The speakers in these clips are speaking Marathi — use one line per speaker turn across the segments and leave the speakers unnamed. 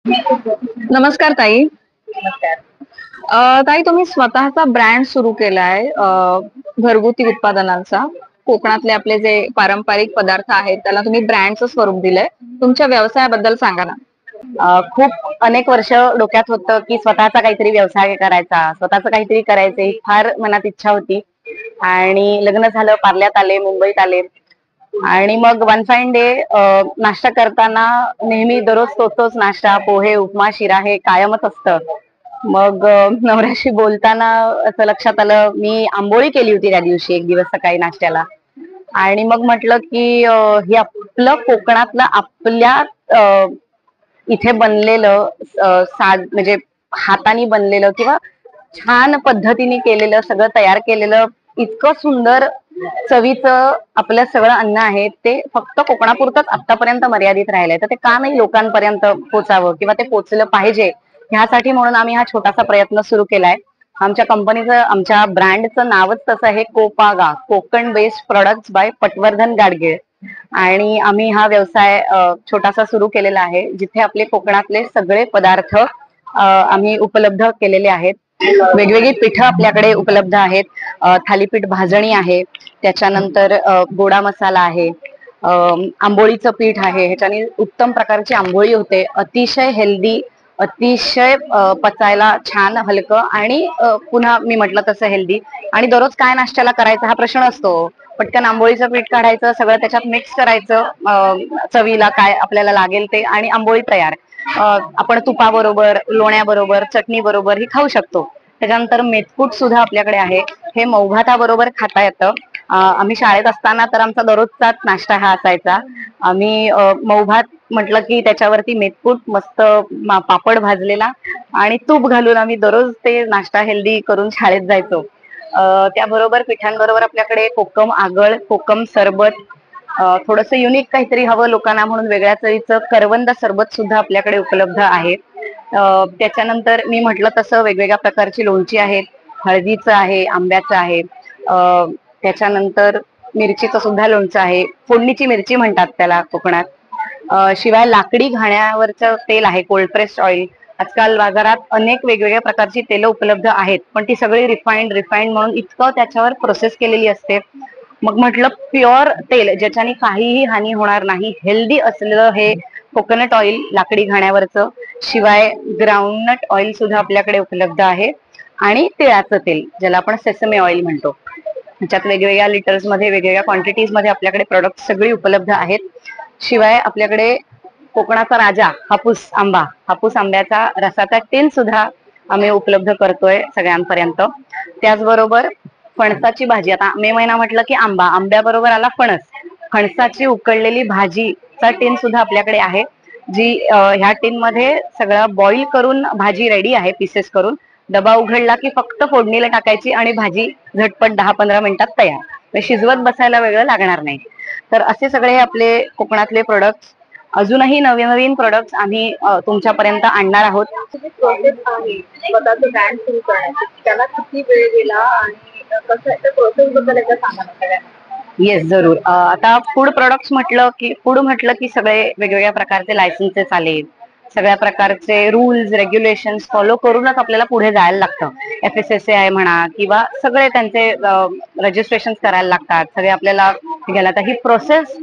नमस्कार ताई.
नमस्कार.
ताई, तुम्ही स्वतःचा ब्रँड सुरू केलाय घरगुती उत्पादनांचा. कोकणातले आपले जे पारंपरिक पदार्थ आहेत त्याला तुम्ही ब्रँडचं स्वरूप दिलंय. तुमच्या व्यवसायाबद्दल सांगा ना.
खूप अनेक वर्ष डोक्यात होतं की स्वतःचा काहीतरी व्यवसाय करायचा, स्वतःचं काहीतरी करायचं ही फार मनात इच्छा होती. आणि लग्न झालं, पार्ल्यात आले, मुंबईत आले. आणि मग वन फाईन डे नाश्ता करताना नेहमी दररोज तोच नाश्ता, पोहे, उपमा, शिरा हे कायमच असतं. मग नवऱ्याशी बोलताना असं लक्षात आलं, मी आंबोळी केली होती त्या दिवशी एक दिवस सकाळी नाश्त्याला. आणि मग म्हटलं की हे आपलं कोकणातलं आपल्या इथे बनलेलं म्हणजे हाताने बनलेलं किंवा छान पद्धतीने केलेलं सगळं तयार केलेलं इतकं सुंदर चवीचं आपलं सगळं अन्न आहे ते फक्त कोकणापुरतच आतापर्यंत मर्यादित राहिलंय. तर ते का नाही लोकांपर्यंत पोचावं किंवा ते पोचलं पाहिजे ह्यासाठी म्हणून आम्ही हा छोटासा प्रयत्न सुरू केलाय. आमच्या कंपनीचं, आमच्या ब्रँडचं नावच तसं आहे, Kopaga, Konkan based products by Patwardhan Gadgil. आणि आम्ही हा व्यवसाय छोटासा सुरू केलेला आहे जिथे आपले कोकणातले सगळे पदार्थ आम्ही उपलब्ध केलेले आहेत. वेगवेगळी पिठं आपल्याकडे उपलब्ध आहेत. थालीपीठ भाजणी आहे, त्याच्यानंतर गोडा मसाला आहे, आंबोळीचं पीठ आहे, ह्याच्याने उत्तम प्रकारची आंबोळी होते, अतिशय हेल्दी, अतिशय पचायला छान, हलकं आणि पुन्हा मी म्हटलं तसं हेल्दी. आणि दररोज काय नाश्त्याला करायचा हा प्रश्न असतो. पटकन आंबोळीचं पीठ काढायचं, सगळं त्याच्यात मिक्स करायचं, चवीला काय आपल्याला लागेल ते, आणि आंबोळी तयार. आपण तुपाबरोबर, लोण्याबरोबर, चटणी बरोबर ही खाऊ शकतो. त्याच्यानंतर मेथकूट सुद्धा आपल्याकडे आहे, हे मऊभाताबरोबर खाता येतं. आम्ही शाळेत असताना तर आमचा दररोजचाच नाश्ता हा असायचा. आम्ही मऊभात म्हटलं की त्याच्यावरती मेथकूट, मस्त पापड भाजलेला आणि तूप घालून आम्ही दररोज ते नाश्ता हेल्दी करून शाळेत जायचो. त्याबरोबर पिठांबरोबर आपल्याकडे कोकम आगळ, कोकम सरबत, थोडंसं युनिक काहीतरी हवं लोकांना म्हणून वेगळ्या चवीचं करवंद सरबत सुद्धा आपल्याकडे उपलब्ध आहे. त्याच्यानंतर मी म्हटलं तसं वेगवेगळ्या प्रकारची लोणची आहेत, हळदीचं आहे, आंब्याचं आहे, त्याच्यानंतर मिरचीचं सुद्धा लोणचं आहे, फोडणीची मिरची म्हणतात त्याला कोकणात. शिवाय लाकडी घाण्यावरचं तेल आहे, कोल्ड प्रेस्ड ऑइल. आजकाल बाजारात अनेक वेगवेगळ्या प्रकारची तेल उपलब्ध आहेत, पण ती सगळी रिफाईंड म्हणून इतकं त्याच्यावर प्रोसेस केलेली असते. मग म्हटलं प्युअर तेल ज्याच्याने काहीही हानी होणार नाही, हेल्दी असलेलं हे कोकोनट ऑइल लाकडी घाण्यावरचं. शिवाय ग्राउंडनट ऑइल सुद्धा आपल्याकडे उपलब्ध आहे, आणि तिळाचं तेल ज्याला आपण सेसमे ऑइल म्हणतो. ह्याच्यात वेगवेगळ्या लिटर्स मध्ये, वेगवेगळ्या क्वांटिटीज मध्ये आपल्याकडे प्रोडक्ट सगळी उपलब्ध आहेत. शिवाय आपल्याकडे कोकणाचा राजा हापूस आंबा, हापूस आंब्याचा रसाचा टीन सुद्धा आम्ही उपलब्ध करतोय सगळ्यांपर्यंत. त्याचबरोबर फणसाची भाजी, आता मे महिना म्हटलं की आंबा, आंब्याबरोबर आला फणस, फणसाची उकळलेली भाजीचा टीन सुद्धा आपल्याकडे आहे, जी ह्या टीन मध्ये सगळं बॉईल करून भाजी रेडी आहे पीसेस करून. डबा उघडला की फक्त फोडणीला टाकायची आणि भाजी झटपट 10-15 मिनिटात तयार, शिजवत बसायला वेगळं लागणार नाही. तर असे सगळे आपले कोकणातले प्रोडक्ट्स, अजूनही नवीन नवीन प्रोडक्ट्स आम्ही तुमच्यापर्यंत आणणार आहोत.
प्रोसेस आहे स्वतःचं ब्रँड सुरू करण्याची, त्याला किती वेळ गेला आणि कसं त्या प्रोसेस बद्दल एकदा सांगा ना सगळ्यांना.
येस, जरूर. आता फूड म्हटलं की सगळे वेगवेगळ्या प्रकारचे लायसन्सेस आले, सगळ्या प्रकारचे रूल्स रेग्युलेशन्स फॉलो करूनच आपल्याला पुढे जायला लागतं. FSSAI म्हणा किंवा सगळे त्यांचे रजिस्ट्रेशन करायला लागतात, सगळे आपल्याला घ्यायला. तर ही प्रोसेस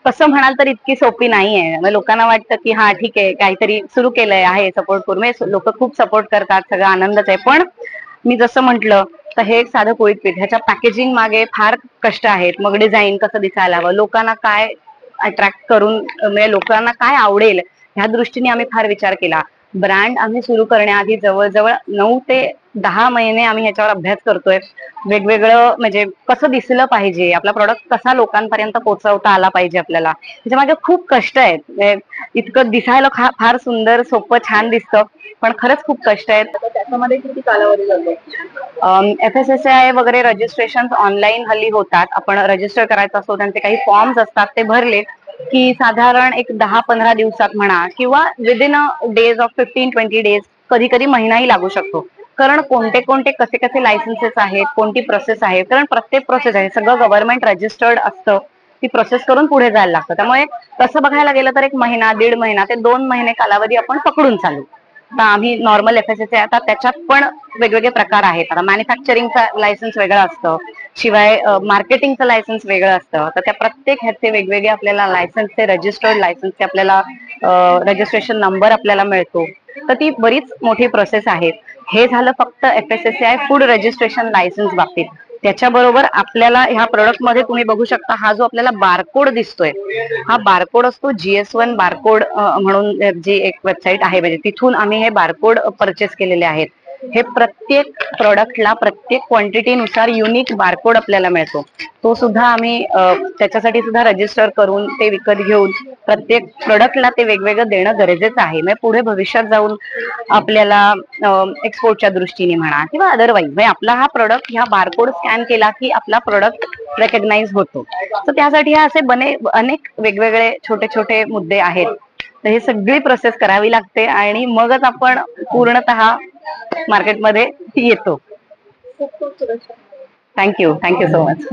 कसं म्हणाल तर इतकी सोपी नाहीये. मग लोकांना वाटतं की हा ठीक आहे, काहीतरी सुरू केलंय आहे, सपोर्ट करू. लोक खूप सपोर्ट करतात, सगळा आनंदच आहे. पण मी जसं म्हटलं तर हे एक साधं पोळीत पीठ, ह्याच्या पॅकेजिंग मागे फार कष्ट आहेत. मग डिझाईन कसं दिसायला हवं, लोकांना काय अट्रॅक्ट करून, म्हणजे लोकांना काय आवडेल, ह्या दृष्टीने आम्ही फार विचार केला. ब्रँड आम्ही सुरू करण्याआधी जवळजवळ 9 ते 10 महिने आम्ही ह्याच्यावर अभ्यास करतोय. वेगवेगळं म्हणजे कसं दिसलं पाहिजे, आपला प्रॉडक्ट कसा लोकांपर्यंत पोहोचवता आला पाहिजे आपल्याला, त्याच्या मागे खूप कष्ट आहेत. इतकं दिसायला फार सुंदर, सोपं, छान दिसतं, पण खरंच खूप कष्ट आहेत.
त्याच्यामध्ये किती कालावधी जातो?
FSSAI वगैरे रजिस्ट्रेशन ऑनलाईन हल्ली होतात. आपण रजिस्टर करायचं असतो, त्यांचे काही फॉर्म्स असतात, ते भरले की साधारण एक 10-15 दिवसात म्हणा, किंवा विदिन डेज ऑफ 15-20 डेज, कधी कधी महिनाही लागू शकतो. कारण कोणते कोणते कसे लायसन्सेस आहेत, कोणती प्रोसेस आहे, कारण प्रत्येक प्रोसेस आहे, सगळं गव्हर्नमेंट रजिस्टर्ड असतं. ती प्रोसेस करून पुढे जायला लागतं. त्यामुळे तसं बघायला गेलं तर 1 महिना, 1.5 महिना ते 2 महिने कालावधी आपण पकडून चालू. आता आम्ही नॉर्मल FSSAI, आता त्याच्यात पण वेगवेगळे प्रकार आहेत. आता मॅन्युफॅक्चरिंगचं लायसन्स वेगळं असतं, शिवाय मार्केटिंगचं लायसन्स वेगळं असतं. तर त्या प्रत्येक ह्याचे वेगवेगळे आपल्याला लायसन्सचे, रजिस्टर्ड लायसन्सचे आपल्याला रजिस्ट्रेशन नंबर आपल्याला मिळतो. तर ती बरीच मोठी प्रोसेस आहे. हे झालं फक्त FSSAI फूड रजिस्ट्रेशन लायसन्स बाबतीत. त्याच्याबरोबर आपल्याला ह्या प्रोडक्ट मध्ये तुम्ही बघू शकता, हा जो आपल्याला बारकोड दिसतोय, हा बारकोड असतो GS1 बारकोड म्हणून जी एक वेबसाईट आहे, म्हणजे तिथून आम्ही हे बारकोड परचेस केलेले आहेत. हे प्रत्येक प्रोडक्टला प्रत्येक क्वांटिटी नुसार युनिक बारकोड आपल्याला मिळतो. तो सुद्धा आम्ही त्याच्यासाठी सुद्धा रजिस्टर करून ते विकत घेऊन प्रत्येक प्रोडक्टला ते वेगवेगळं देणं गरजेचं आहे. म्हणजे पुढे भविष्यात जाऊन आपल्याला एक्सपोर्टच्या दृष्टीने म्हणा किंवा अदरवाईज, म्हणजे आपला हा प्रोडक्ट ह्या बारकोड स्कॅन केला की आपला प्रोडक्ट रेकग्नाइज होतो. तर त्यासाठी हे असे अनेक वेगवेगळे छोटे छोटे मुद्दे आहेत. तर हे सगळी प्रोसेस करावी लागते आणि मगच आपण पूर्णतः मार्केटमध्ये येतो. Thank you so much.